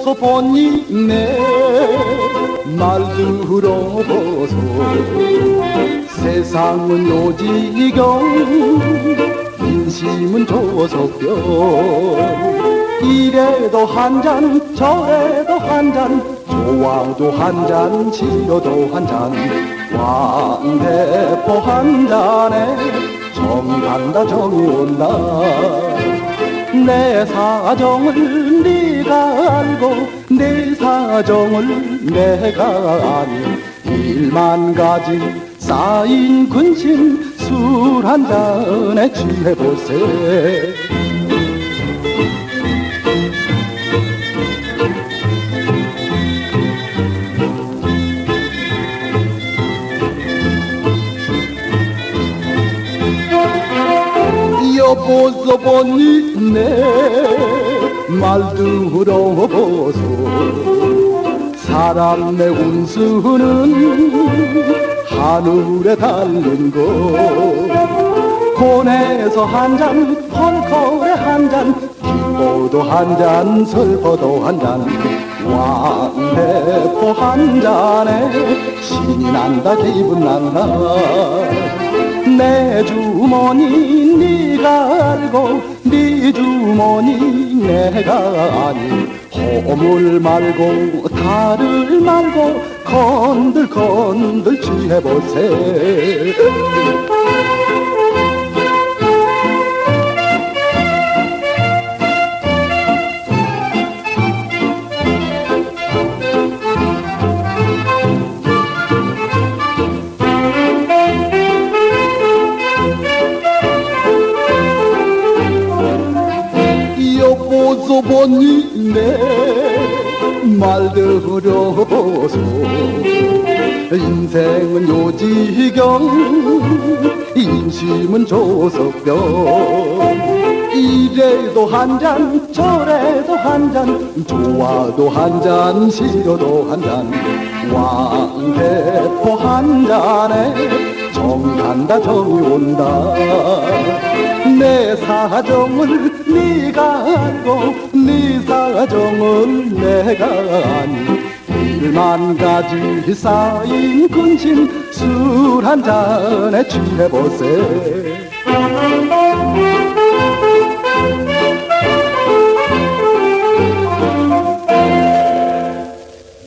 여보소 본인네 말 들어보소 세상은 요지경 인심은 조석병 이래도 한잔 저래도 한잔 좋아도 한잔 싫어도 한잔 왕대포 한잔에 정 간다 정이 온다 내 사정을 네가 알고 내 사정을 내가 아니 일만 가지 쌓인 근심 술 한 잔에 취해보세 여보소 보니 내 말 들어보소 사람의 운수는 하늘에 달린 거 고뇌에서 한잔 헐거래 한잔 기뻐도 한잔 슬퍼도 한잔 왕대포 한잔에 신이 난다 기분 난다 내 주머니 네가 알고 네 주머니 내가 아니 허물 말고 달을 말고 건들건들 취해보세 여보소 보니 내 말 들어보소 인생은 요지경 인심은 조석병 이래도 한잔 저래도 한잔 좋아도 한잔 싫어도 한잔 왕대포 한잔에 정 간다 정이 온다 내 사정을 네가 알고 네 사정을 내가 아니 일만 가지 쌓인 근심 술 한 잔에 취해보세